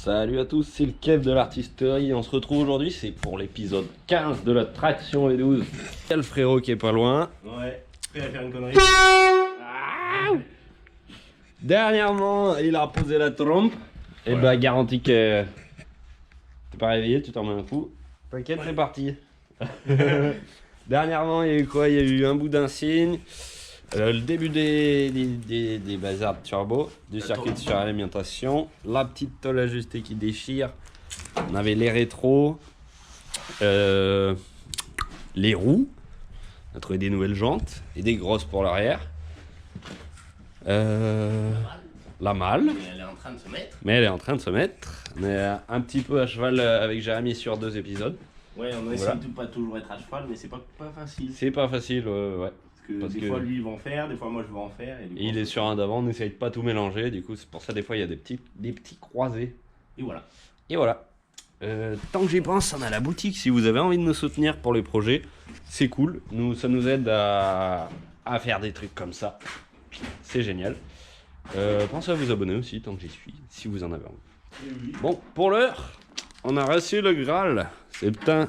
Salut à tous, c'est le Kev de l'artisterie. On se retrouve aujourd'hui, c'est pour l'épisode 15 de la traction V12. Il y a le frérot qui est pas loin. Ouais, prêt à faire une connerie. Dernièrement, il a posé la trompe. Et Voilà. bah, garanti que t'es pas réveillé, tu t'en mets un coup. T'inquiète, c'est parti. Dernièrement, il y a eu quoi? Il y a eu un bout d'insigne. Le début des bazars de turbo, du circuit de suralimentation, la petite tôle ajustée qui déchire, on avait les rétros, les roues, on a trouvé des nouvelles jantes et des grosses pour l'arrière, la malle, Mais elle est en train de se mettre. mais elle est en train de se mettre, on est un petit peu à cheval avec Jérémy sur 2 épisodes, Ouais, on essaie Voilà. de pas toujours être à cheval, mais c'est pas facile. c'est pas facile, ouais. Parce que des fois lui il va en faire, des fois moi je vais en faire. Et, du coup, Il est sur un d'avant, on n'essaye de pas tout mélanger, du coup c'est pour ça des fois il y a des petits croisés. Et voilà. Et voilà. Tant que j'y pense, on a la boutique. Si vous avez envie de nous soutenir pour les projets, c'est cool. Ça nous aide à faire des trucs comme ça. C'est génial. Pensez à vous abonner aussi tant que j'y suis, si vous en avez envie. Bon, pour l'heure, on a reçu le Graal. Ces putains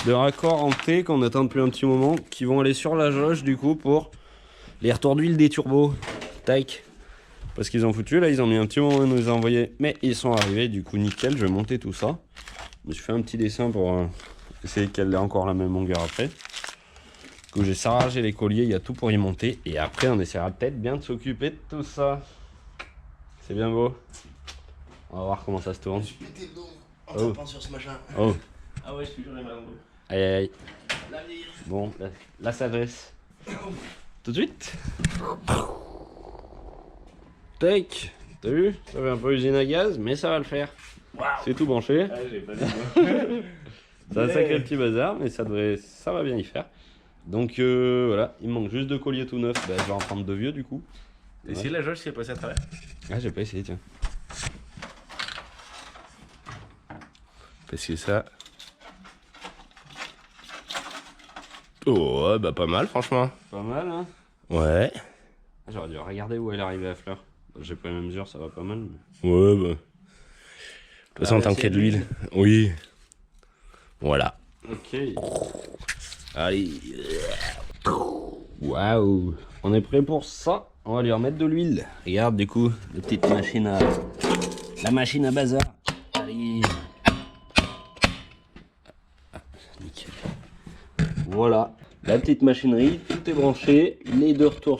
de raccords en T qu'on attend depuis un petit moment, qui vont aller sur la jauge du coup pour les retours d'huile des turbos. Tac. Parce qu'ils ont foutu, là ils ont mis un petit moment à nous les envoyer, mais ils sont arrivés, du coup nickel, je vais monter tout ça. Je me suis fait un petit dessin pour essayer qu'elle ait encore la même longueur après. Du coup j'ai sarragé les colliers, il y a tout pour y monter, et après on essaiera peut-être bien de s'occuper de tout ça. C'est bien beau. On va voir comment ça se tourne. Je suis pété le dos en Oh. tapant sur ce machin. Oh, Ah ouais, je suis toujours les mains en dos. aïe aïe aïe. L'avenir. Bon, là ça dresse. Tout de suite. Tac. T'as vu? Ça fait un peu usine à gaz, mais ça va le faire. Waouh. C'est tout branché. Ah, j'ai pas dit. C'est un sacré petit bazar, mais ça va bien y faire. Donc voilà, il me manque juste 2 colliers tout neufs. Bah, je vais en prendre 2 vieux du coup. Et si la jauge s'est passée à travers? Ah, j'ai pas essayé, tiens. Parce que ça. Oh, ouais, bah pas mal franchement. Pas mal, hein? Ouais. J'aurais dû regarder où elle arrivait à fleur. J'ai pas les mêmes mesures, ça va pas mal. Mais... Ouais, bah. De toute façon, Ah, tant c'est qu'il y a de de l'huile. Oui. Voilà. Ok. Allez. Waouh! On est prêt pour ça. On va lui remettre de l'huile. Regarde, du coup, la petite machine à. La machine à bazar. Allez. Ah, nickel. Voilà. La petite machinerie, tout est branché. Les deux retours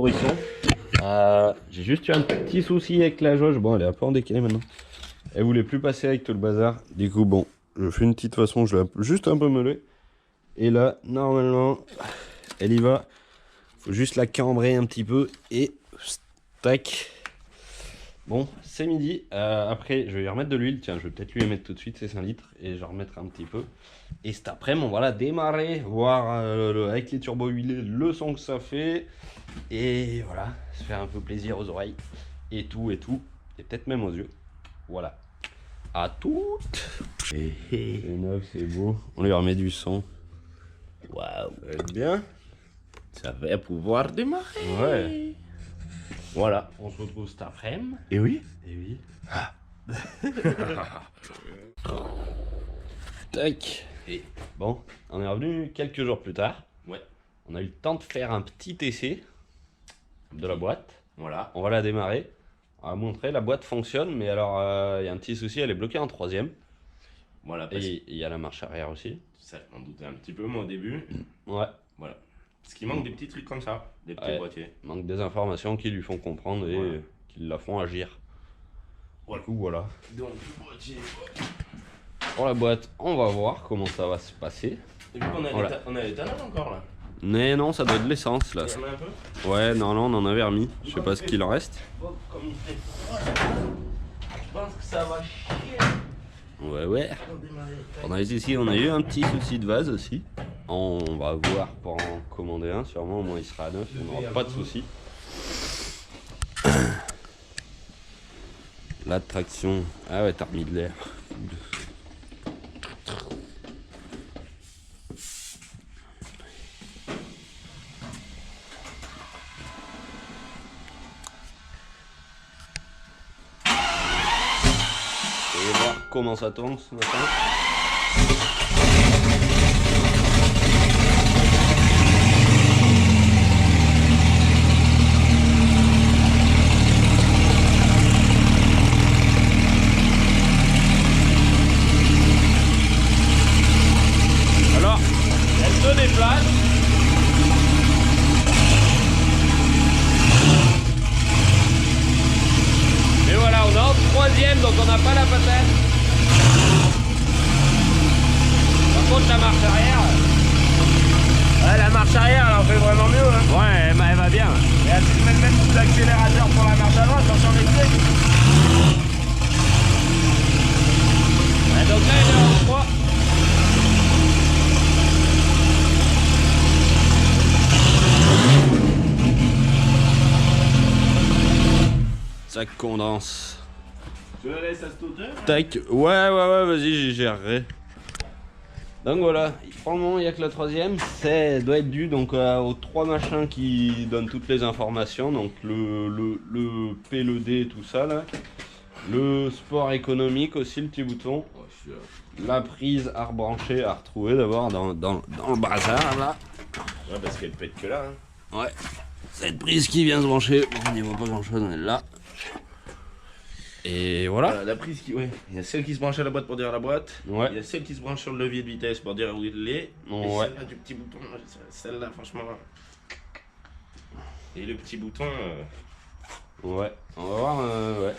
ils sont. J'ai juste eu un petit souci avec la jauge. Bon, elle est un peu en décalé maintenant. Elle voulait plus passer avec tout le bazar. Du coup, bon, je fais une petite façon, je l'ai juste un peu meulé. Et là, normalement, elle y va. Faut juste la cambrer un petit peu et tac. Bon, c'est midi. Après, je vais lui remettre de l'huile. Tiens, je vais peut-être lui mettre tout de suite, c'est 5 litres. Et je remettrai un petit peu. Et cet après-midi, on va la démarrer. Voir avec les turbos huilés le son que ça fait. Et voilà, se faire un peu plaisir aux oreilles. Et tout. Et peut-être même aux yeux. Voilà. À toutes. C'est neuf, c'est beau. On lui remet du son. Waouh. Ça va être bien. Ça va pouvoir démarrer. Ouais. Voilà. On se retrouve cet après-midi. Et oui. Et oui. Tac. Et bon, on est revenu quelques jours plus tard. Ouais. On a eu le temps de faire un petit essai de la boîte. Voilà. On va la démarrer. On va montrer, la boîte fonctionne, mais alors il y a un petit souci, elle est bloquée en 3ème. Voilà. Parce que Et il y a la marche arrière aussi. ça, je m'en doutais un petit peu moi au début. Ouais, Voilà. Parce qu'il manque des petits trucs comme ça. Des petits Ouais. boîtiers. manque des informations qui lui font comprendre et Voilà. qui la font agir. Voilà. Du coup, voilà. Donc, le boîtier. Pour la boîte, on va voir comment ça va se passer. Et vu qu'on a Voilà. on a l'éthanol encore là. Mais non, ça doit être de l'essence là. Il y en a un peu. Ouais, non, on en avait remis. Je sais pas ce qu'il en reste. Oh, comme il fait froid, je pense que ça va chier. Ouais. Pour démarrer. On a ici, on a eu un petit souci de vase aussi. On va voir pour en commander un, sûrement au moins il sera à neuf, on n'aura pas de souci. La traction. Ah ouais, t'as remis de l'air. comment ça tourne ce matin. Alors, elle se déplace. Et voilà, on est en troisième, donc on n'a pas la patate. Par contre, la marche arrière. Ouais, la marche arrière, elle en fait vraiment mieux. Hein. Ouais, elle va bien. Et elle fait même coup d'accélérateur pour la marche avant, attention les pieds. Ouais, donc là, elle est en 3. Ça condense. Tu la laisses à cette hauteur? Tac, ouais, vas-y, j'y gérerai. Donc voilà, pour le moment, il n'y a que la troisième. Ça doit être dû donc aux 3 machins qui donnent toutes les informations. Donc le P, le D, tout ça là. Le sport économique aussi, le petit bouton. La prise à rebrancher, à retrouver d'abord dans le bazar là. Ouais, parce qu'elle pète que là. Hein. Ouais, cette prise qui vient se brancher, bon, on n'y voit pas grand chose, on est là. Et voilà. La prise qui. Ouais. Il y a celle qui se branche à la boîte pour dire la boîte. Ouais. Il y a celle qui se branche sur le levier de vitesse pour dire où il est. Ouais. Et celle-là du petit bouton. Celle-là, franchement. Et le petit bouton. Ouais, on va voir. Ouais.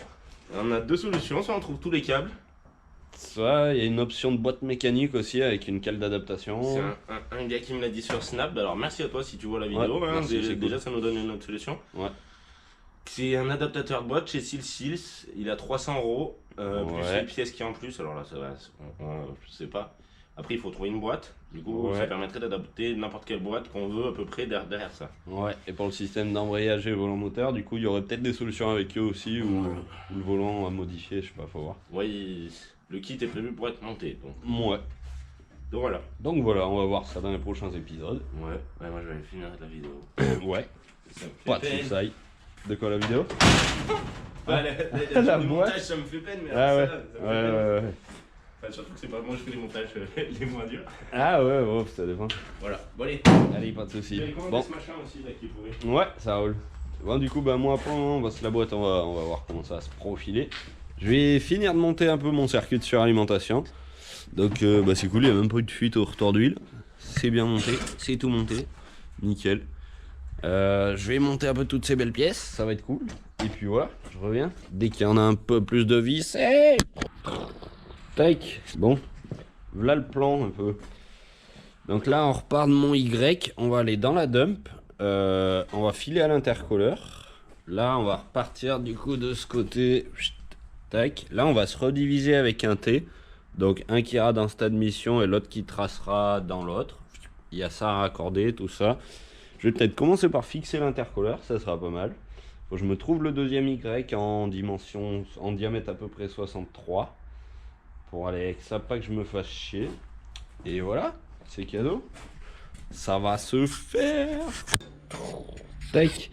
On a 2 solutions. Soit on trouve tous les câbles. Ça, il y a une option de boîte mécanique aussi avec une cale d'adaptation. C'est un gars qui me l'a dit sur Snap. Alors merci à toi si tu vois la vidéo. Ouais, hein. merci, Déjà, ça nous donne une autre solution. Ouais. C'est un adaptateur de boîte chez Sils. Il a 300 €. Plus Ouais. les pièces qui en plus. Alors là, ça va. Je sais pas. Après, il faut trouver une boîte. Du coup, Ouais. ça permettrait d'adapter n'importe quelle boîte qu'on veut à peu près derrière ça. Ouais, et pour le système d'embrayage et volant moteur, du coup, il y aurait peut-être des solutions avec eux aussi, ou le volant à modifier, je sais pas, faut voir. Ouais, le kit est prévu pour être monté. Ouais. Donc voilà. Donc voilà, on va voir ça dans les prochains épisodes. Ouais, moi je vais finir la vidéo. Ouais, Ça me fait pas de peine. soucis. De quoi la vidéo? Ah, La le boîte. montage, ça me fait peine, mais Ah ouais, ça me fait peine. ouais. Enfin, surtout que c'est pas moi je fais les montages les moins durs. Ah ouais, ça dépend. Voilà, bon allez. Allez, pas de soucis. J'ai commandé Bon, ce machin aussi là qui est pourri. ouais, ça roule. Bon, du coup, bah moi, pour le moment, bah, c'est la boîte, on va voir comment ça va se profiler. Je vais finir de monter un peu mon circuit de suralimentation. Donc, bah, c'est cool, il n'y a même pas eu de fuite au retour d'huile. C'est bien monté, c'est tout monté. Nickel. Je vais monter un peu toutes ces belles pièces, ça va être cool. Et puis voilà, je reviens. Dès qu'il y en a un peu plus de vis, tac. Bon, voilà le plan un peu. Donc là, on repart de mon Y, on va aller dans la dump. On va filer à l'intercooleur. Là, on va repartir du coup de ce côté. Tac. Là, on va se rediviser avec un T. Donc, un qui ira dans cette admission et l'autre qui tracera dans l'autre. Il y a ça à raccorder, tout ça. Je vais peut-être commencer par fixer l'intercooleur, ça sera pas mal. Faut que je me trouve le deuxième Y en dimension, en diamètre à peu près 63. Pour aller avec ça, pas que je me fasse chier. Et voilà, c'est cadeau. Ça va se faire. Tac.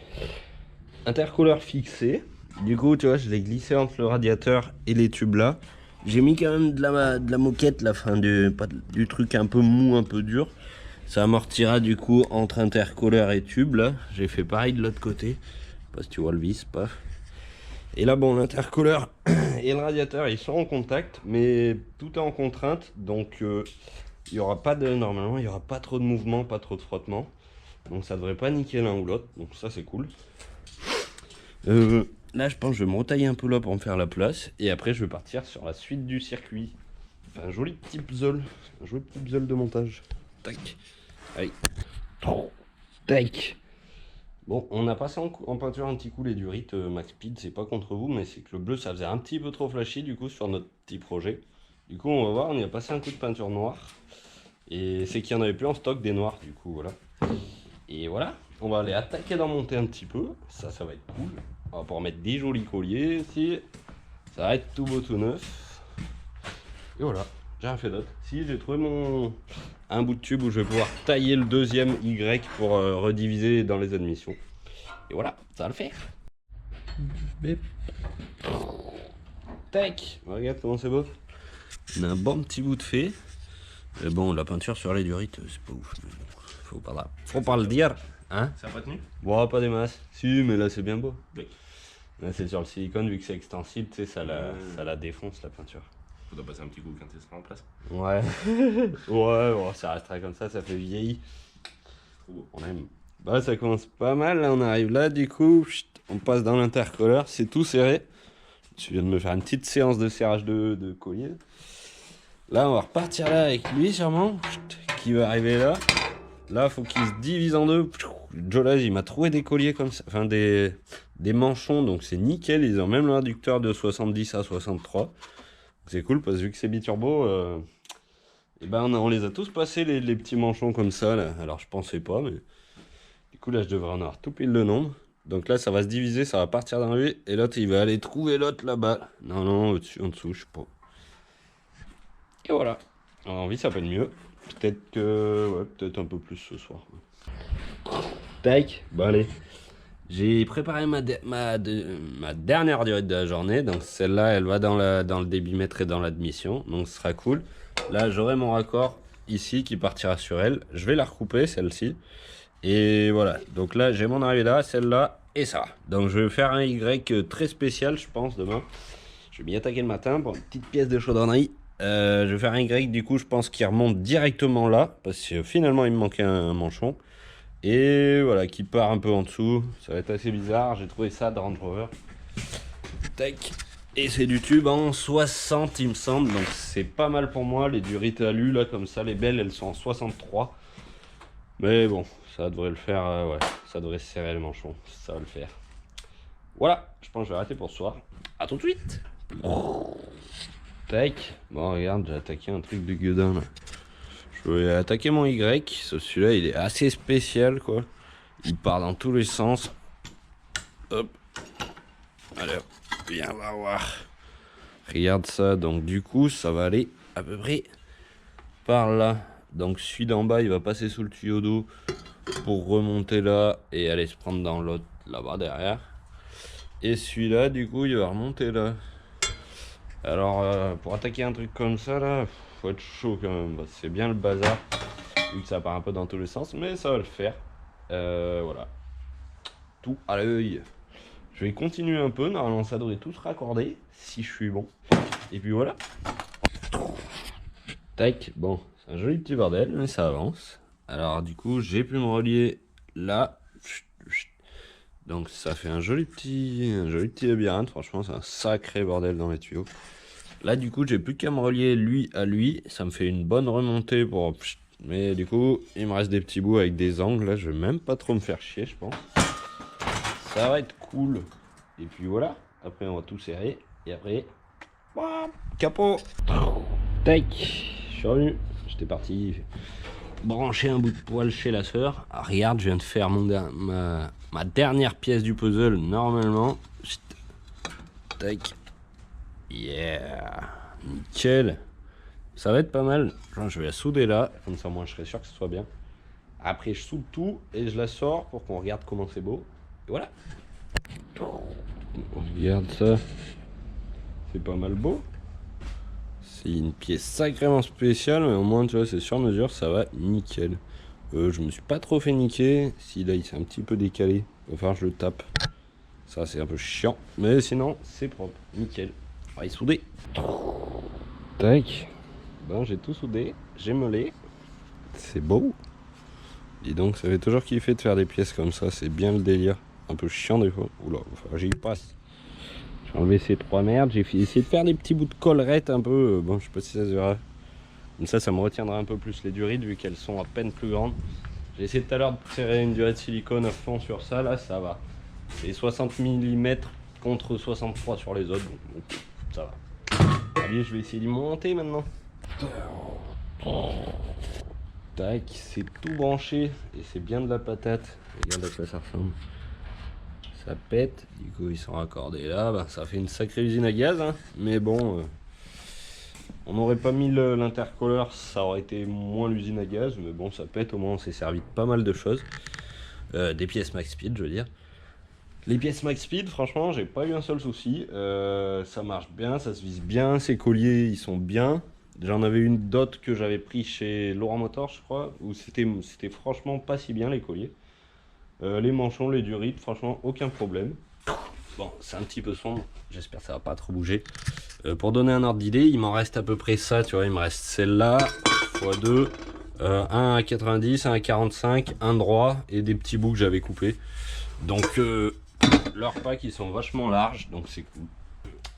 Intercooleur fixé. Du coup, tu vois, je l'ai glissé entre le radiateur et les tubes là. J'ai mis quand même de la moquette, la fin du truc un peu mou, un peu dur. Ça amortira du coup entre intercooleur et tube là. J'ai fait pareil de l'autre côté. Je sais pas si tu vois le vis, paf. Et là, bon, l'intercooleur et le radiateur, ils sont en contact, mais tout est en contrainte. Donc, il y aura pas de, normalement, il y aura pas trop de mouvement, pas trop de frottement. Donc, ça devrait pas niquer l'un ou l'autre. Donc, ça, c'est cool. Là, je pense que je vais me retailler un peu là pour me faire la place. Et après, je vais partir sur la suite du circuit. Enfin, un joli petit puzzle. Un joli petit puzzle de montage. Tac. Allez. Tac. Bon, on a passé en peinture anti-cool et durite Max Speed, c'est pas contre vous, mais c'est que le bleu ça faisait un petit peu trop flashy du coup sur notre petit projet. Du coup, on va voir, on y a passé un coup de peinture noire. Et c'est qu'il n'y en avait plus en stock des noirs, du coup, voilà. Et voilà, on va aller attaquer d'en monter un petit peu. Ça va être cool. On va pouvoir mettre des jolis colliers ici. Ça va être tout beau, tout neuf. Et voilà, j'ai rien fait d'autre. Si, j'ai trouvé un bout de tube où je vais pouvoir tailler le deuxième Y pour rediviser dans les admissions. Et voilà, ça va le faire. Tac, regarde comment c'est beau. On a un bon petit bout de fait. Mais bon, la peinture sur les durites, c'est pas ouf. Faut pas le dire. Hein? Ça n'a pas tenu? Bon, pas des masses. Si, mais là c'est bien beau. Oui. Là c'est sur le silicone, vu que c'est extensible, tu sais, ça la défonce la peinture. Faudra passer un petit coup quand elle sera en place. Ouais. Ouais, bon, ça restera comme ça fait vieilli. Trop beau. On aime. Bah, ça commence pas mal, là on arrive là, du coup, on passe dans l'intercolore, c'est tout serré. Je viens de me faire une petite séance de serrage de collier. Là, on va repartir là avec lui, sûrement, qui va arriver là. Là, faut qu'il se divise en deux. Jolaz, il m'a trouvé des colliers comme ça, enfin des manchons, donc c'est nickel. Ils ont même le réducteur de 70 à 63. C'est cool parce que vu que c'est biturbo, et ben on les a tous passés les petits manchons comme ça là. Alors je pensais pas, mais du coup là je devrais en avoir tout pile le nombre. Donc là ça va se diviser, ça va partir dans lui et l'autre il va aller trouver l'autre là-bas. Non, au-dessus, en dessous, je sais pas. Et voilà. Alors, en vie ça peut être mieux. Peut-être que ouais, peut-être un peu plus ce soir. Tac, bon allez. J'ai préparé ma dernière durite de la journée, donc celle-là elle va dans le débitmètre et dans l'admission, donc ce sera cool. Là j'aurai mon raccord ici qui partira sur elle, je vais la recouper celle-ci, et voilà, donc là j'ai mon arrivée là, celle-là et ça. Donc je vais faire un Y très spécial je pense demain, je vais m'y attaquer le matin pour une petite pièce de chaudronnerie. Je vais faire un Y du coup je pense qu'il remonte directement là, parce que finalement il me manquait un manchon. Et voilà, qui part un peu en dessous. Ça va être assez bizarre. J'ai trouvé ça de Range Rover. Tac. Et c'est du tube en 60, il me semble. Donc c'est pas mal pour moi. Les durites alu, là, comme ça, les belles, elles sont en 63. Mais bon, ça devrait le faire. Ouais, ça devrait serrer le manchon. Ça va le faire. Voilà, je pense que je vais arrêter pour ce soir. A tout de suite. Tac. Bon, regarde, j'ai attaqué un truc de gueudin là. Je vais attaquer mon Y, celui-là il est assez spécial quoi. Il part dans tous les sens. Hop. Allez, viens va voir. Regarde ça, donc du coup ça va aller à peu près par là. Donc celui d'en bas il va passer sous le tuyau d'eau pour remonter là et aller se prendre dans l'autre là-bas derrière. Et celui-là du coup il va remonter là. Alors pour attaquer un truc comme ça là, faut être chaud quand même, c'est bien le bazar, vu que ça part un peu dans tous les sens, mais ça va le faire. Voilà, tout à l'œil. Je vais continuer un peu, normalement ça devrait tout se raccorder, si je suis bon. Et puis voilà. Tac, bon, c'est un joli petit bordel, mais ça avance. Alors du coup, j'ai pu me relier là. Donc ça fait un joli petit labyrinthe, franchement c'est un sacré bordel dans les tuyaux. Là du coup j'ai plus qu'à me relier lui à lui, ça me fait une bonne remontée pour... Mais du coup il me reste des petits bouts avec des angles, là je vais même pas trop me faire chier je pense. Ça va être cool. Et puis voilà, après on va tout serrer et après... Capot. Tac, je suis revenu, j'étais parti brancher un bout de poil chez la sœur. Ah, regarde, je viens de faire ma dernière pièce du puzzle normalement. Tac. Yeah, nickel. Ça va être pas mal. Je vais la souder là, comme ça moi je serai sûr que ce soit bien. Après je soude tout et je la sors pour qu'on regarde comment c'est beau. Et voilà. Regarde ça. C'est pas mal beau. C'est une pièce sacrément spéciale, mais au moins tu vois c'est sur mesure, ça va nickel. Je me suis pas trop fait niquer. Si là il s'est un petit peu décalé, il va falloir que je le tape. Ça c'est un peu chiant, mais sinon c'est propre, nickel. On va y souder. Tac. Bon, j'ai tout soudé, j'ai meulé. C'est beau. Dis donc, ça fait toujours kiffer de faire des pièces comme ça, c'est bien le délire. Un peu chiant des fois. Oula, j'y passe. J'ai enlevé ces trois merdes, j'ai essayé de faire des petits bouts de collerette un peu. Bon, je sais pas si ça se verra. Comme ça me retiendra un peu plus les durites vu qu'elles sont à peine plus grandes. J'ai essayé tout à l'heure de serrer une durite silicone à fond sur ça, là ça va. C'est 60 mm contre 63 sur les autres, donc bon, ça va. Allez, je vais essayer d'y monter maintenant. Tac, c'est tout branché et c'est bien de la patate. Regarde à quoi ça ressemble. Ça pète, du coup ils sont raccordés là, bah, ça fait une sacrée usine à gaz, hein. Mais bon, on n'aurait pas mis l'intercolore, ça aurait été moins l'usine à gaz, mais bon ça pète, au moins on s'est servi de pas mal de choses. Des pièces Max Speed je veux dire. Les pièces Max Speed, franchement, j'ai pas eu un seul souci. Ça marche bien, ça se vise bien, ces colliers ils sont bien. J'en avais une d'autres que j'avais pris chez Laurent Motor, je crois, où c'était franchement pas si bien les colliers. Les manchons, les durites, franchement, aucun problème. Bon, c'est un petit peu sombre, j'espère que ça va pas trop bouger. Pour donner un ordre d'idée, il m'en reste à peu près ça, tu vois, il me reste celle-là, x2, un à 90, un à 45, un droit et des petits bouts que j'avais coupés. Donc leurs packs ils sont vachement larges, donc c'est cool.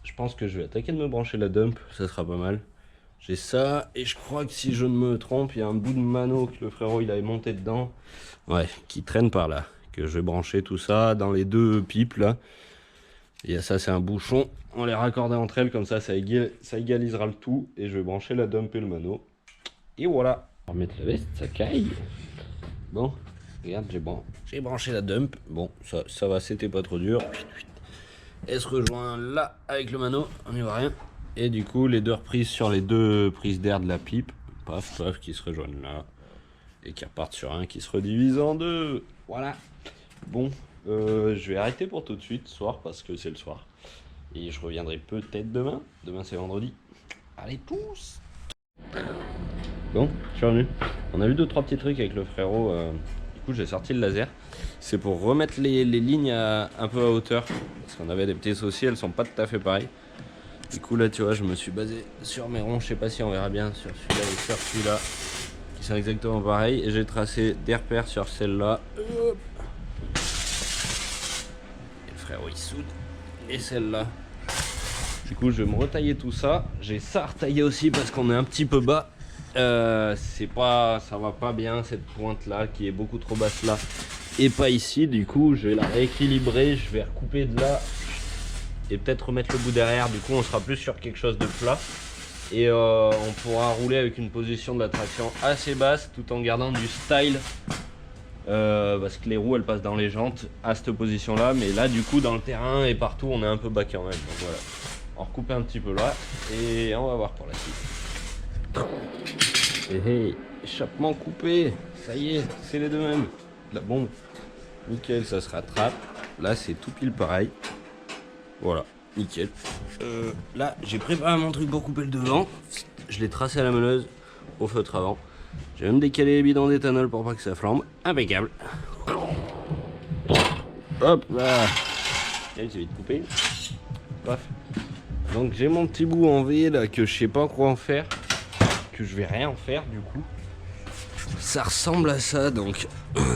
Je pense que je vais attaquer de me brancher la dump, ça sera pas mal. J'ai ça, et je crois que si je ne me trompe, il y a un bout de mano que le frérot il avait monté dedans. Ouais, qui traîne par là. Que je vais brancher tout ça dans les deux pipes là. Et ça c'est un bouchon, on les raccorde entre elles comme ça, ça égalisera le tout. Et je vais brancher la dump et le mano. Et voilà. On va remettre la veste, ça caille. Bon, regarde, j'ai branché la dump. Bon, ça va, c'était pas trop dur. Elle se rejoint là avec le mano, on n'y voit rien. Et du coup, les deux reprises sur les deux prises d'air de la pipe, paf, paf, qui se rejoignent là. Et qui repartent sur un qui se redivise en deux. Voilà. Bon, je vais arrêter pour tout de suite ce soir parce que c'est le soir. Et je reviendrai peut-être demain. Demain, c'est vendredi. Allez, tous. Bon, je suis revenu. On a vu 2-3 petits trucs avec le frérot. Du coup, j'ai sorti le laser. C'est pour remettre les lignes un peu à hauteur. Parce qu'on avait des petits soucis, elles sont pas tout à fait pareilles. Du coup, là, tu vois, je me suis basé sur mes ronds. Je sais pas si on verra bien sur celui-là et sur celui-là. Qui sont exactement pareils. Et j'ai tracé des repères sur celle-là. Et le frérot, il soude. Et celle-là. Du coup, je vais me retailler tout ça. J'ai ça à retailler aussi parce qu'on est un petit peu bas. Ça va pas bien cette pointe là qui est beaucoup trop basse là et pas ici. Du coup, je vais la rééquilibrer. Je vais recouper de là et peut-être remettre le bout derrière. Du coup, on sera plus sur quelque chose de plat et on pourra rouler avec une position de la traction assez basse tout en gardant du style. Parce que les roues elles passent dans les jantes à cette position là, mais là du coup dans le terrain et partout on est un peu bas quand même. Donc voilà, on va recouper un petit peu là et on va voir pour la suite. Hey, échappement coupé, ça y est, c'est les deux mêmes. La bombe, nickel, ça se rattrape. Là c'est tout pile pareil. Voilà, nickel. Là j'ai préparé mon truc pour couper le devant. Je l'ai tracé à la meuleuse au feutre avant. J'ai même décalé les bidons d'éthanol pour pas que ça flambe. Impeccable. Hop là. Elle s'est vite coupée. Bref. Donc j'ai mon petit bout en V là que je sais pas quoi en faire. Que je vais rien en faire du coup. Ça ressemble à ça, donc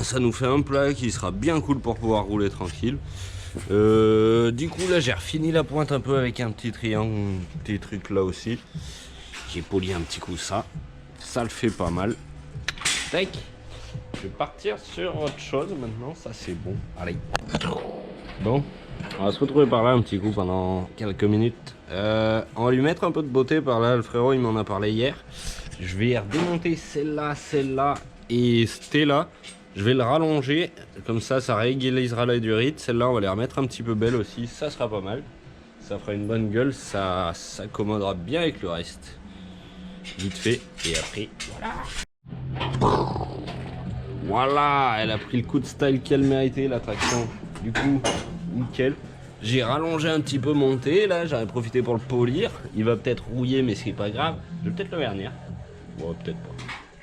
ça nous fait un plat qui sera bien cool pour pouvoir rouler tranquille. Du coup là j'ai refini la pointe un peu avec un petit triangle, un petit truc là aussi. J'ai poli un petit coup ça. Ça le fait pas mal. Tac. Je vais partir sur autre chose maintenant, ça c'est bon. Allez. Bon, on va se retrouver par là un petit coup pendant quelques minutes. On va lui mettre un peu de beauté par là, le frérot il m'en a parlé hier. Je vais redémonter celle-là et celle-là. Je vais le rallonger, comme ça réégalisera la durite. Celle-là on va les remettre un petit peu belle aussi, ça sera pas mal. Ça fera une bonne gueule, ça s'accommodera bien avec le reste. Vite fait, et après, voilà. Voilà, elle a pris le coup de style qu'elle méritait, la traction. Du coup, nickel. J'ai rallongé un petit peu mon thé, là, j'en ai profité pour le polir. Il va peut-être rouiller, mais c'est pas grave. Je vais peut-être le vernir. Bon, peut-être pas.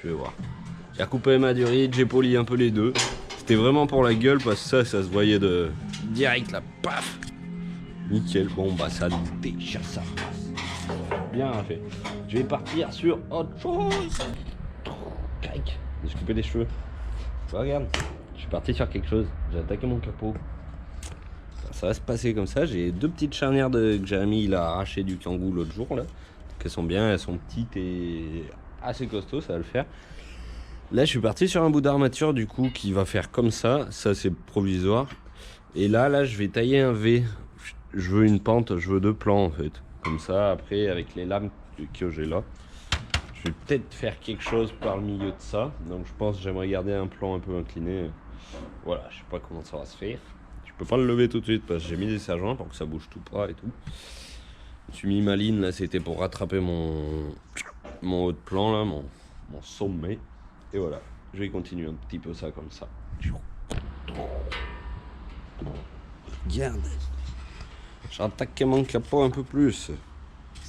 Je vais voir. J'ai recoupé ma durite, j'ai poli un peu les deux. C'était vraiment pour la gueule, parce que ça se voyait de direct, là, paf. Nickel, bon, bah ça déchire ça. Bien fait. Je vais partir sur autre chose. Cac. J'ai coupé les cheveux. Regarde, je suis parti sur quelque chose. J'ai attaqué mon capot. Ça va se passer comme ça. J'ai deux petites charnières que Jérémy il a arraché du Kangoo l'autre jour là. Donc elles sont bien, elles sont petites et assez costauds, ça va le faire. Là je suis parti sur un bout d'armature du coup qui va faire comme ça. Ça c'est provisoire. Et là je vais tailler un V. Je veux une pente, je veux deux plans en fait. Comme ça après avec les lames que j'ai là. Je vais peut-être faire quelque chose par le milieu de ça. Donc je pense que j'aimerais garder un plan un peu incliné. Voilà, je sais pas comment ça va se faire. Je peux pas le lever tout de suite parce que j'ai mis des serre-joints pour que ça bouge tout pas et tout. Je me suis mis ma ligne là, c'était pour rattraper mon haut de plan là, mon sommet. Et voilà, je vais continuer un petit peu ça comme ça. Regarde, j'ai attaqué mon capot un peu plus.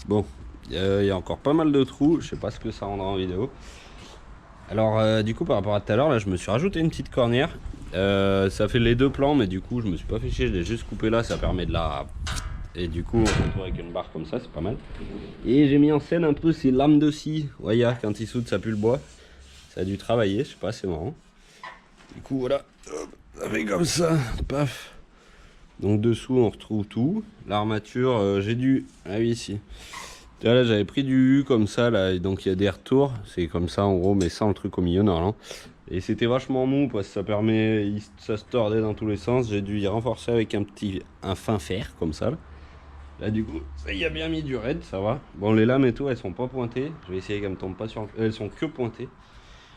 Bon, Il y a encore pas mal de trous, je sais pas ce que ça rendra en vidéo. Alors du coup par rapport à tout à l'heure, là je me suis rajouté une petite cornière. Ça fait les deux plans, mais du coup je me suis pas fait chier, je l'ai juste coupé là, ça permet de la... Et du coup on se retrouve avec une barre comme ça, c'est pas mal. Et j'ai mis en scène un peu ces lames de scie. Ouais, quand ils soudent ça pue le bois. Ça a dû travailler, je sais pas, c'est marrant. Du coup voilà, ça fait comme ça, paf. Donc dessous on retrouve tout. L'armature, j'ai dû... Ah oui, ici. Là j'avais pris du U comme ça là, et donc il y a des retours, c'est comme ça en gros mais sans le truc au milieu normalement. Et c'était vachement mou parce que ça permet, ça se tordait dans tous les sens, j'ai dû y renforcer avec un fin fer comme ça. Là du coup ça y a bien mis du raid, ça va. Bon les lames et tout elles sont pas pointées, je vais essayer qu'elles me tombent pas sur le... elles sont que pointées.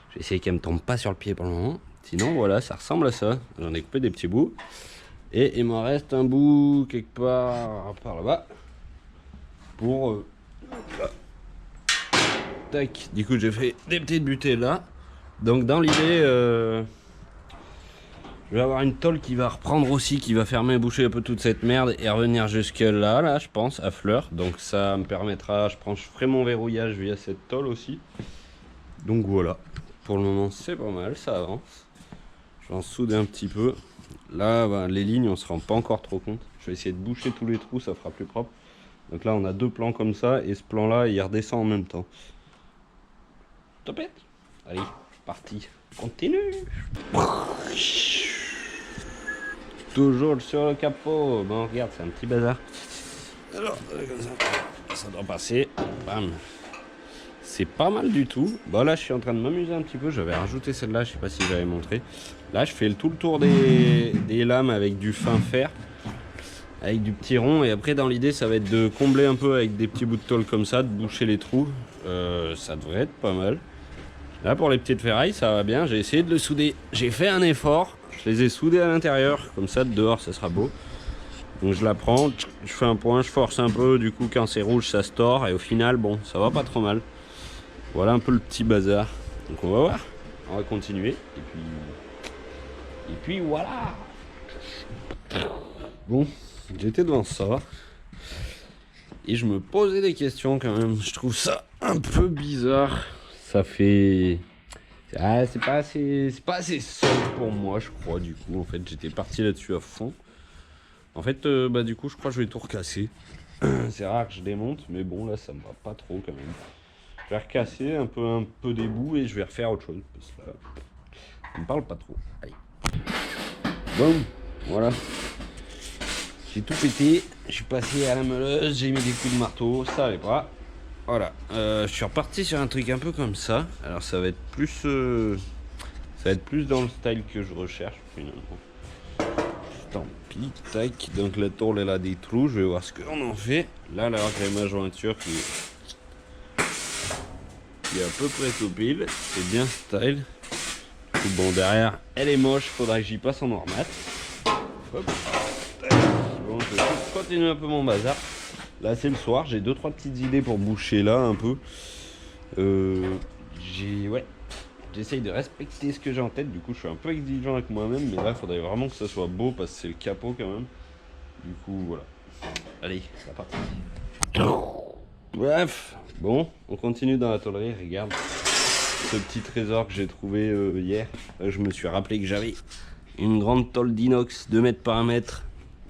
Je vais essayer qu'elles me tombent pas sur le pied pour le moment. Sinon voilà ça ressemble à ça, j'en ai coupé des petits bouts. Et il m'en reste un bout quelque part par là-bas pour... Tac, du coup j'ai fait des petites butées là. Donc dans l'idée, je vais avoir une tôle qui va reprendre aussi, qui va fermer et boucher un peu toute cette merde et revenir jusque là je pense, à fleur. Donc ça me permettra, je ferai mon verrouillage via cette tôle aussi. Donc voilà, pour le moment c'est pas mal, ça avance. Je vais en souder un petit peu. Là, bah, les lignes, on se rend pas encore trop compte. Je vais essayer de boucher tous les trous, ça fera plus propre. Donc là on a deux plans comme ça et ce plan là il redescend en même temps. Topette. Allez, parti. Continue. Toujours sur le capot. Bon regarde, c'est un petit bazar. Alors, comme ça doit passer. Bam. C'est pas mal du tout. Bon là je suis en train de m'amuser un petit peu. J'avais rajouté celle-là, je sais pas si j'avais montré. Là je fais tout le tour des lames avec du fin fer. Avec du petit rond, et après dans l'idée ça va être de combler un peu avec des petits bouts de tôle comme ça, de boucher les trous. Ça devrait être pas mal. Là pour les petites ferrailles ça va bien, j'ai essayé de le souder. J'ai fait un effort, je les ai soudés à l'intérieur, comme ça de dehors ça sera beau. Donc je la prends, je fais un point, je force un peu, du coup quand c'est rouge ça se tord, et au final bon ça va pas trop mal. Voilà un peu le petit bazar. Donc on va voir, on va continuer, et puis voilà. Bon, j'étais devant ça et je me posais des questions quand même. Je trouve ça un peu bizarre. Ça fait... Ah, c'est pas assez solide pour moi, je crois, du coup. En fait, j'étais parti là-dessus à fond. En fait, bah du coup, je crois que je vais tout recasser. C'est rare que je démonte, mais bon, là, ça me va pas trop quand même. Je vais recasser un peu des bouts et je vais refaire autre chose. Parce que là, ça me parle pas trop. Allez. Bon, voilà. J'ai tout pété, je suis passé à la meuleuse, j'ai mis des coups de marteau, ça allait pas. Voilà, je suis reparti sur un truc un peu comme ça. Alors ça va être plus dans le style que je recherche finalement. Tant pis, tac. Donc la tôle elle a des trous, je vais voir ce qu'on en fait. Là, alors j'ai ma jointure qui est à peu près tout pile, c'est bien style. Bon derrière, elle est moche, faudra que j'y passe en normat. Hop. Bon, je vais continuer un peu mon bazar. Là c'est le soir, j'ai 2-3 petites idées pour boucher là un peu. J'essaye de respecter ce que j'ai en tête, du coup je suis un peu exigeant avec moi-même, mais là il faudrait vraiment que ça soit beau parce que c'est le capot quand même. Du coup voilà. Allez, c'est parti. Bref, bon, on continue dans la tôlerie, regarde ce petit trésor que j'ai trouvé hier. Je me suis rappelé que j'avais une grande tôle d'inox 2 mètres par 1 mètre.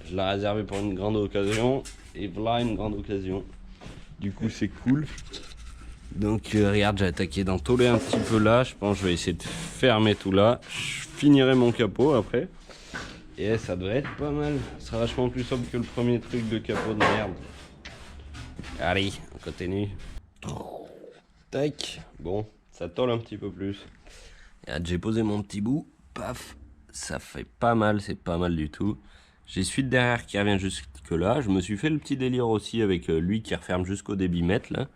Je l'ai réservée pour une grande occasion. Et voilà une grande occasion. Du coup c'est cool. Donc regarde, j'ai attaqué d'en tôler un petit peu là. Je pense que je vais essayer de fermer tout là. Je finirai mon capot après. Et ça devrait être pas mal. Ça sera vachement plus sobre que le premier truc de capot de merde. Allez, on continue. Tac. Bon, ça tôle un petit peu plus. Regarde, j'ai posé mon petit bout. Paf. Ça fait pas mal, c'est pas mal du tout. J'ai celui de derrière qui revient jusque là. Je me suis fait le petit délire aussi avec lui qui referme jusqu'au débitmètre là.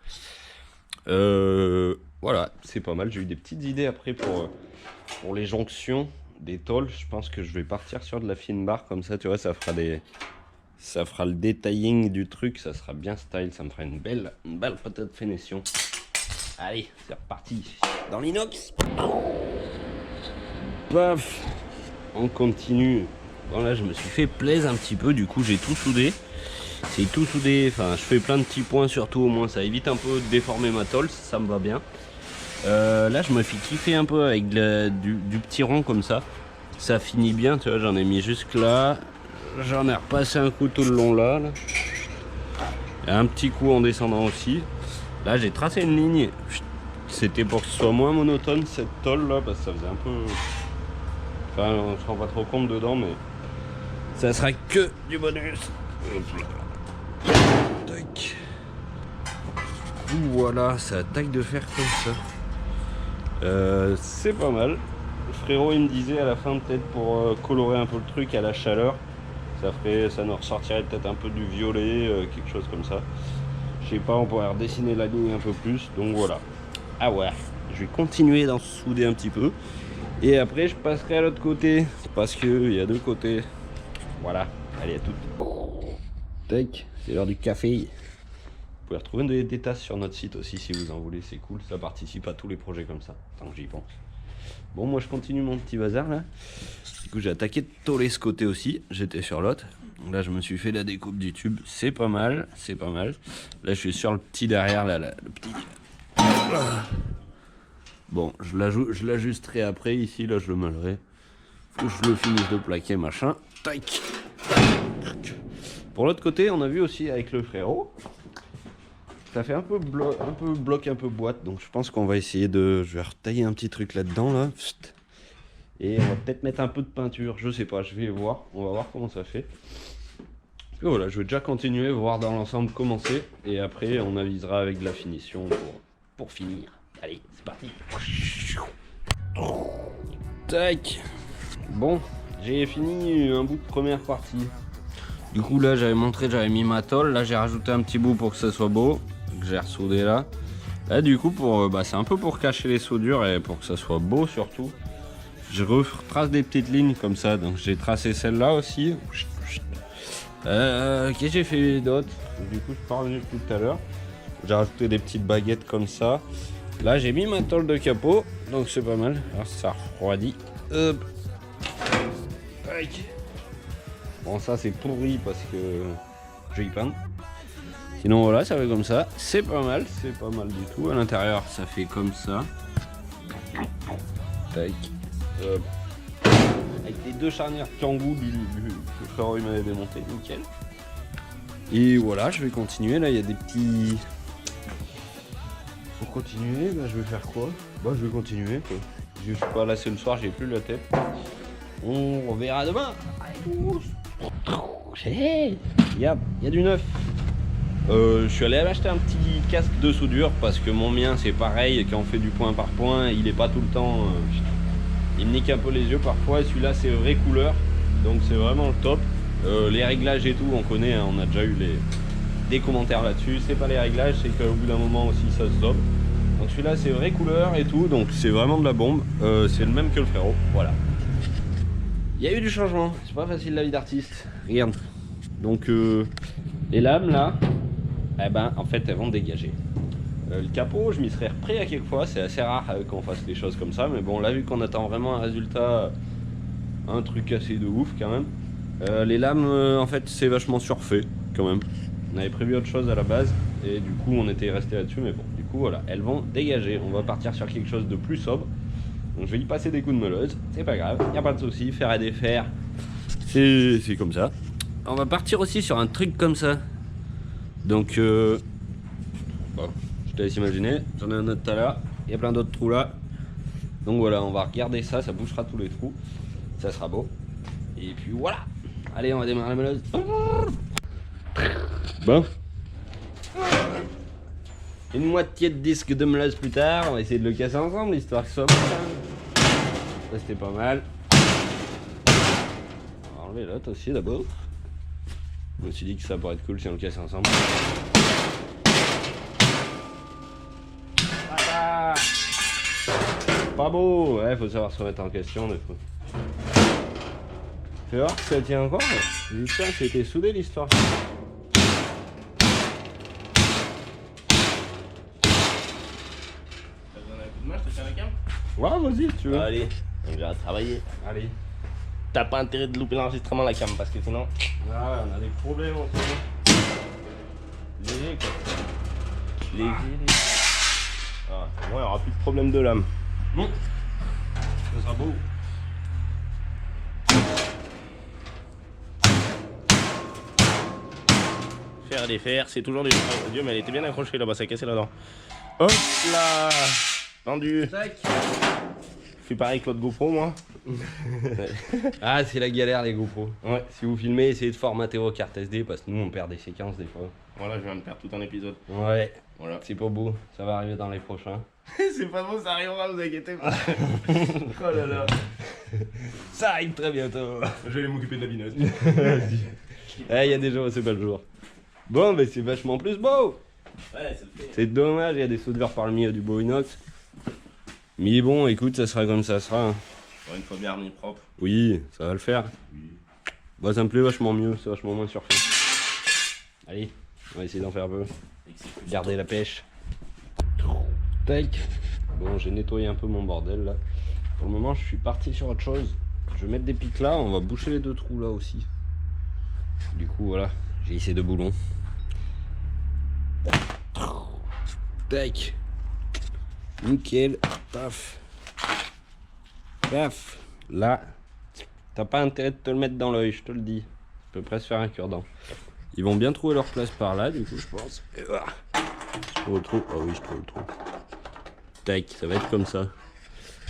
Voilà, c'est pas mal. J'ai eu des petites idées après pour les jonctions des tôles. Je pense que je vais partir sur de la fine barre comme ça, tu vois, ça fera le detailing du truc, ça sera bien style, ça me fera une belle patate finition. Allez, c'est reparti dans l'inox. Paf, on continue. Bon là je me suis fait plaisir un petit peu, du coup j'ai tout soudé. c'est tout soudé, enfin je fais plein de petits points surtout, au moins ça évite un peu de déformer ma tôle, ça me va bien. Là je me fais kiffer un peu avec du petit rond comme ça. Ça finit bien, tu vois, j'en ai mis jusque là. J'en ai repassé un coup tout le long là. Et un petit coup en descendant aussi. Là j'ai tracé une ligne. C'était pour que ce soit moins monotone cette tôle là, parce que ça faisait un peu... Enfin on se rend pas trop compte dedans, mais ça sera que du bonus. Hop là. Tac. Voilà, ça attaque de faire comme ça. C'est pas mal. Le frérot il me disait à la fin, peut-être pour colorer un peu le truc à la chaleur, ça nous ressortirait peut-être un peu du violet, quelque chose comme ça. Je sais pas, on pourrait redessiner la ligne un peu plus, donc voilà. Ah ouais, je vais continuer d'en souder un petit peu. Et après je passerai à l'autre côté, parce qu'il y a deux côtés. Voilà, allez à toutes. Tac, c'est l'heure du café. Vous pouvez retrouver des tasses sur notre site aussi si vous en voulez, c'est cool, ça participe à tous les projets comme ça, tant que j'y pense. Bon, moi je continue mon petit bazar là. Du coup j'ai attaqué de tôler ce côté aussi, j'étais sur l'autre. Là je me suis fait la découpe du tube, c'est pas mal, c'est pas mal. Là je suis sur le petit derrière là, le petit. Bon, je l'ajusterai après ici, là je le meulerai. Faut que je le finisse de plaquer machin. Tac. Pour l'autre côté, on a vu aussi avec le frérot. Ça fait un peu bloc, un peu boîte, donc je pense qu'on va essayer de... Je vais retailler un petit truc là-dedans, là. Et on va peut-être mettre un peu de peinture, je sais pas, je vais voir. On va voir comment ça fait. Et voilà, je vais déjà continuer, voir dans l'ensemble comment c'est. Et après, on avisera avec de la finition pour finir. Allez, c'est parti. Tac. Bon, j'ai fini un bout de première partie. Du coup là j'avais mis ma tôle, là j'ai rajouté un petit bout pour que ça soit beau, que j'ai ressoudé là. Là du coup c'est un peu pour cacher les soudures et pour que ça soit beau surtout. Je retrace des petites lignes comme ça, donc j'ai tracé celle-là aussi. Qu'est-ce que j'ai fait d'autre? Du coup je suis pas revenu tout à l'heure. J'ai rajouté des petites baguettes comme ça. Là j'ai mis ma tôle de capot, donc c'est pas mal. Alors ça refroidit. Hop. Tac. Bon ça c'est pourri parce que je vais y peindre. Sinon voilà, ça fait comme ça. C'est pas mal du tout. À l'intérieur ça fait comme ça. Tac. Hop. Avec les deux charnières Kangoo que le frérot il m'avait démonté, nickel. Et voilà, je vais continuer. Là il y a des petits... Pour continuer, bah, je vais faire quoi? Bah je vais continuer quoi. Je suis pas là, c'est le soir, j'ai plus la tête. On reverra demain. Il y a du neuf. Je suis allé acheter un petit casque de soudure parce que mon mien c'est pareil, quand on fait du point par point, il est pas tout le temps. Il me nique un peu les yeux parfois. Et celui-là c'est vraie couleur, donc c'est vraiment le top. Les réglages et tout, on connaît, hein, on a déjà eu des commentaires là-dessus. C'est pas les réglages, c'est qu'au bout d'un moment aussi ça se zobe. Donc celui-là c'est vraie couleur et tout, donc c'est vraiment de la bombe. C'est le même que le frérot, voilà. Il y a eu du changement, c'est pas facile la vie d'artiste. Regarde. Donc les lames là, eh ben en fait elles vont dégager. Le capot, je m'y serais repris à quelques fois, c'est assez rare qu'on fasse des choses comme ça, mais bon là vu qu'on attend vraiment un résultat, un truc assez de ouf quand même. Les lames en fait c'est vachement surfait quand même. On avait prévu autre chose à la base et du coup on était resté là-dessus, mais bon du coup voilà, elles vont dégager. On va partir sur quelque chose de plus sobre. Donc je vais y passer des coups de meuleuse, c'est pas grave, y a pas de souci, faire à défaire, c'est comme ça. On va partir aussi sur un truc comme ça. Donc bon, je te laisse imaginer, j'en ai un autre tout à l'heure, il y a plein d'autres trous là. Donc voilà, on va regarder ça, ça bouchera tous les trous, ça sera beau. Et puis voilà, allez on va démarrer la meuleuse. Bon. Une moitié de disque de meuleuse plus tard, on va essayer de le casser ensemble, histoire que ce soit bon. Ça c'était pas mal. On va enlever l'autre aussi d'abord. Je me suis dit que ça pourrait être cool si on le casse ensemble. Ah, pas beau, ouais, faut savoir se remettre en question des fois. Fais voir que ça tient encore. Putain, c'était soudé l'histoire. Ouais, vas-y, si tu veux. Allez, on va travailler. Allez. T'as pas intérêt de louper l'enregistrement la cam parce que sinon. Ah, on a des problèmes en ce moment. Léger quoi. Léger. Ah, c'est bon, il n'y aura plus de problème de lame. Bon, ça sera beau. Faire et défaire, c'est toujours des... Oh Dieu, mais elle était bien accrochée là-bas, ça a cassé là-dedans. Hop là, tendu. Tac. Je fais pareil avec l'autre GoPro, moi. Ah, c'est la galère les GoPro. Ouais. Si vous filmez, essayez de formater vos cartes SD parce que nous on perd des séquences des fois. Voilà, je viens de perdre tout un épisode. Ouais, Voilà. c'est pas beau, ça va arriver dans les prochains. C'est pas bon, ça arrivera, vous inquiétez pas. Oh là là. Ça arrive très bientôt. Je vais aller m'occuper de la bineuse. Eh, il y a des jours où c'est pas le jour. Bon, mais c'est vachement plus beau. Ouais, ça le fait. C'est dommage, il y a des soudures par le milieu du beau inox. Mais bon, écoute, ça sera comme ça sera. Bon, une fois bien remis propre. Oui, ça va le faire. Oui. Bah, ça me plaît vachement mieux, c'est vachement moins surfait. Allez, on va essayer d'en faire un peu. Garder la pêche. Tac. Bon, j'ai nettoyé un peu mon bordel là. Pour le moment, je suis parti sur autre chose. Je vais mettre des pics là, on va boucher les deux trous là aussi. Du coup, voilà, j'ai essayé de boulons. Tac. Nickel. Paf. Paf. Là, t'as pas intérêt de te le mettre dans l'œil, je te le dis. Je peux presque faire un cure-dent. Ils vont bien trouver leur place par là, du coup, je pense. Et voilà. Je trouve le trou. Ah oui, je trouve le trou. Tac, ça va être comme ça.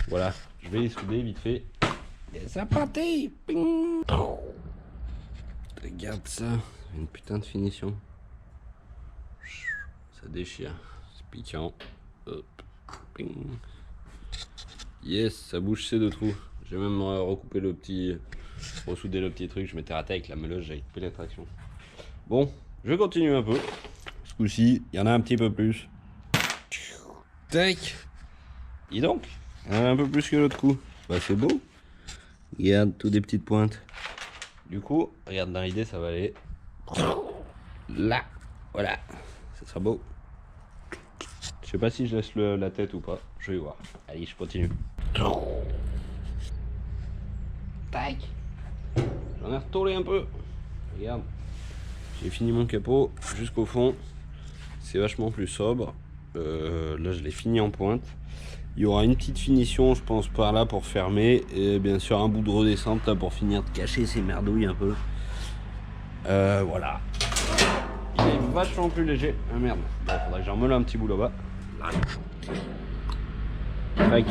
Voilà, je vais les souder vite fait. Et ça partit. Ping. Regarde ça, une putain de finition. Ça déchire, c'est piquant. Hop. Ping. Yes, ça bouge ces deux trous. J'ai même recoupé le petit, ressoudé le petit truc. Je m'étais raté avec la meuleuse, j'avais coupé la traction. Bon, je vais continuer un peu. Ce coup-ci, il y en a un petit peu plus. Tac. Et donc, il y en a un peu plus que l'autre coup. Bah c'est beau. Regarde, toutes des petites pointes. Du coup, regarde, dans l'idée, ça va aller là. Voilà, ça sera beau. Je sais pas si je laisse la tête ou pas. Je vais voir. Allez, je continue. Tac. J'en ai retourné un peu. Regarde. J'ai fini mon capot jusqu'au fond. C'est vachement plus sobre. Là, je l'ai fini en pointe. Il y aura une petite finition, je pense, par là pour fermer. Et bien sûr, un bout de redescente là pour finir de cacher ces merdouilles un peu. Voilà. Il est vachement plus léger. Ah merde. Bon, faudrait que j'en meule un petit bout là-bas. Tac.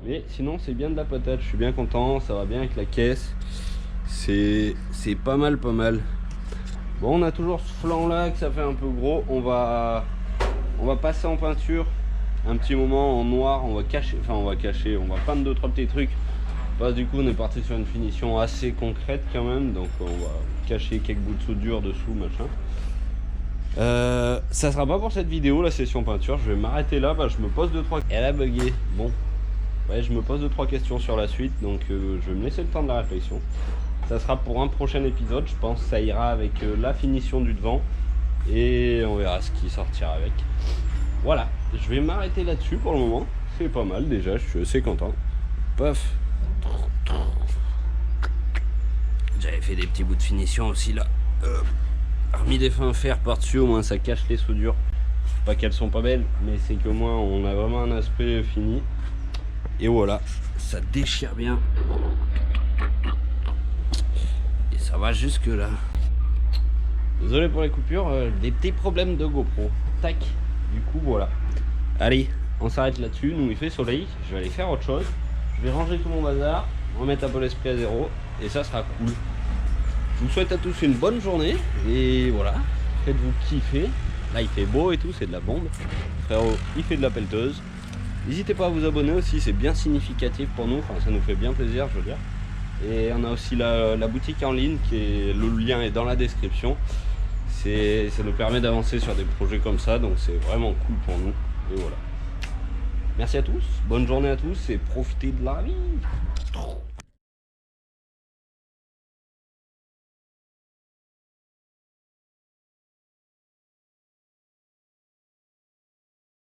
Mais sinon, c'est bien de la patate. Je suis bien content. Ça va bien avec la caisse. C'est pas mal, pas mal. Bon, on a toujours ce flanc là que ça fait un peu gros. On va passer en peinture un petit moment en noir. On va cacher, on va peindre 2-3 petits trucs. Parce que du coup, on est parti sur une finition assez concrète quand même. Donc, on va cacher quelques bouts de soudure dessous, machin. Ça sera pas pour cette vidéo, la session peinture. Je vais m'arrêter là. Bah, je me pose 2-3. Elle a bugué. Bon, ouais, je me pose 2-3 questions sur la suite. Donc, je vais me laisser le temps de la réflexion. Ça sera pour un prochain épisode, je pense que ça ira avec la finition du devant et on verra ce qui sortira avec. Voilà, je vais m'arrêter là-dessus pour le moment, c'est pas mal déjà, je suis assez content. Paf. J'avais fait des petits bouts de finition aussi là. Remis des fins fer par-dessus, au moins ça cache les soudures. Pas qu'elles sont pas belles, mais c'est que moins on a vraiment un aspect fini. Et voilà, ça déchire bien. Ça va jusque là. Désolé pour les coupures, des petits problèmes de GoPro. Tac. Du coup voilà. Allez, on s'arrête là-dessus. Nous il fait soleil. Je vais aller faire autre chose. Je vais ranger tout mon bazar, remettre un peu l'esprit à zéro et ça sera cool. Je vous souhaite à tous une bonne journée et voilà. Faites-vous kiffer. Là il fait beau et tout, c'est de la bombe. Frérot, il fait de la pelleteuse. N'hésitez pas à vous abonner aussi, c'est bien significatif pour nous. Enfin, ça nous fait bien plaisir, je veux dire. Et on a aussi la boutique en ligne, le lien est dans la description. Ça nous permet d'avancer sur des projets comme ça, donc c'est vraiment cool pour nous. Et voilà. Merci à tous, bonne journée à tous et profitez de la vie.